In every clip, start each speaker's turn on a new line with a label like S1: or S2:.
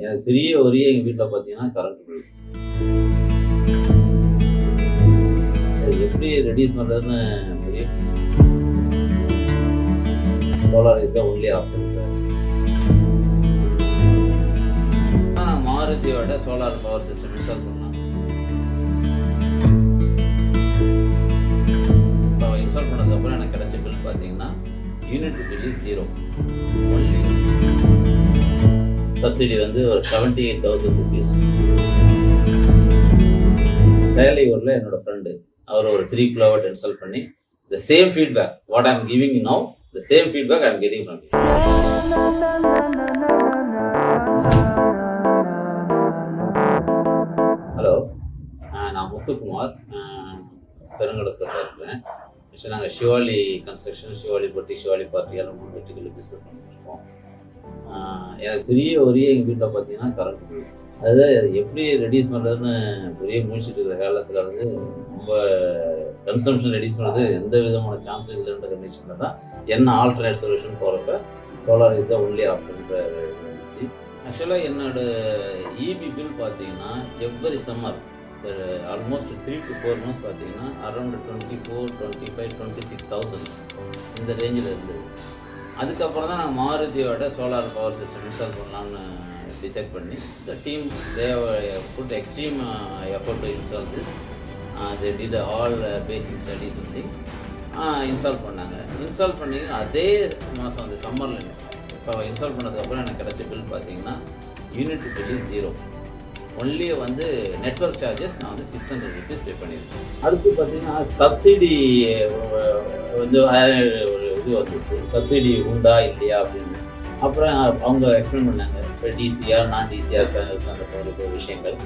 S1: எனக்கு பெரிய ஒரே எங்கள் வீட்டில் பார்த்தீங்கன்னா கரண்ட் பில். அது எப்படி ரெடியூஸ் பண்ணுறதுன்னு முடியும். Solar is the only option. நான் மாருதியோட சோலார் பவர் சிஸ்டம் இன்ஸ்டால் பண்ணேன். இப்போ இன்ஸ்டால் பண்ணதுக்கப்புறம் எனக்கு கிடைச்ச பில் பார்த்தீங்கன்னா unit bill is 0. Only subsidy வந்து ஒரு 78,000 rupees. சேலையூரில் என்னோட ஃப்ரெண்டு அவர் ஒரு 3 kW இன்ஸ்டால் பண்ணி the same feedback what I am giving now, the same feedback I am getting from you. Hello, நான் முத்துக்குமார், பெருங்கடத்தில் இருக்கிறேன். ஆக்சுவலி நாங்கள் ஷிவாலி கன்ஸ்ட்ரக்ஷன், ஷிவாலி பட்டி, ஷிவாலி பார்ட்டி எல்லாம் 3 வெட்டிகள் பிஸ்னஸ் பண்ணிட்டுருக்கோம். எனக்கு பெரிய ஒரே எங்கள் வீட்டில் பார்த்தீங்கன்னா கரண்ட் பில். அதுதான் எப்படி ரெடியூஸ் பண்ணுறதுன்னு பெரிய முயற்சிட்டு இருக்கிற காலத்தில் வந்து ரொம்ப கன்சம்ஷன் ரெடியூஸ் பண்ணுறது எந்த விதமான சான்ஸ் இல்லைன்ற கண்டிஷனில் தான் என்ன ஆல்டர்னேட் சொல்யூஷன் போகிறப்ப சோலார் இஸ் த ஒன்லி ஆப்ஷன்ற இருந்துச்சு. ஆக்சுவலாக என்னோட இபி பில் பார்த்தீங்கன்னா every summer almost 3 to 4 months பார்த்தீங்கன்னா அரௌண்ட் 24, 25, 26,000 இந்த ரேஞ்சில் இருந்தது. அதுக்கப்புறம் தான் நாங்கள் மாருதியோட சோலார் பவர் சிஸ்டம் இன்ஸ்டால் பண்ணலான்னு டிசைட் பண்ணி the team they put extreme effort to install this. They did all basic studies and things. Install பண்ணாங்க. இன்ஸ்டால் பண்ணி அதே மாதம் அந்த சம்மரில் இப்போ இன்ஸ்டால் பண்ணதுக்கப்புறம் எனக்கு கிடைச்ச பில் பார்த்தீங்கன்னா யூனிட் பில் இஸ் 0. ஒன்லி வந்து நெட்வொர்க் சார்ஜஸ் நான் வந்து 600 rupees பே பண்ணியிருக்கேன். அடுத்து பார்த்தீங்கன்னா சப்சிடி வந்து ஒரு இது வந்துச்சு, சப்சிடி உண்டா இல்லையா அப்படின்னு. அப்புறம் அவங்க எக்ஸ்பிளைன் பண்ணாங்க இப்போ டிசிஆர் நான் டிசிஆர் பேனல்ஸ் அந்த மாதிரி விஷயங்கள்.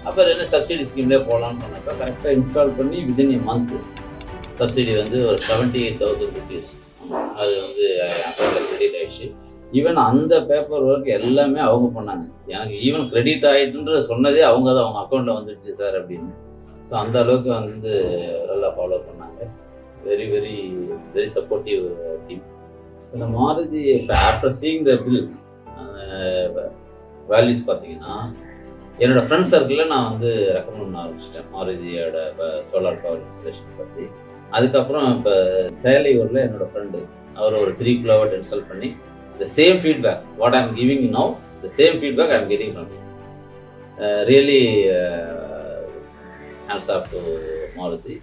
S1: அப்புறம் என்ன சப்சிடி ஸ்கீம்லேயே போகலான்னு சொன்னப்போ கரெக்டாக இன்ஸ்டால் பண்ணி வித்தின் எ மந்த் சப்சிடி வந்து ஒரு 78,000 rupees அது வந்து அக்கௌண்ட்டில் கிரெடிட் ஆகிடுச்சு. ஈவன் அந்த பேப்பர் ஒர்க் எல்லாமே அவங்க பண்ணாங்க. எனக்கு ஈவன் கிரெடிட் ஆகிட்டுன்ற சொன்னதே அவங்க தான், அவங்க அக்கௌண்ட்டில் வந்துடுச்சு சார் அப்படின்னு. ஸோ அந்த அளவுக்கு வந்து நல்லா ஃபாலோ பண்ணாங்க. Very very very supportive team. இந்த Maruti after seeing the bill values பார்த்தீங்கன்னா என்னோடய ஃப்ரெண்ட்ஸ் சர்க்கிளில் நான் வந்து ரெக்கமெண்ட் பண்ண ஆரம்பிச்சிட்டேன் மாருதியோட சோலார் பவர் இன்ஸ்டலேஷன் பற்றி. அதுக்கப்புறம் இப்போ சேலையூரில் என்னோடய ஃப்ரெண்டு அவர் ஒரு 3 kW இன்ஸ்டால் பண்ணி the same feedback what I am giving now, the same feedback I am getting from you. Really hands off to Maruti.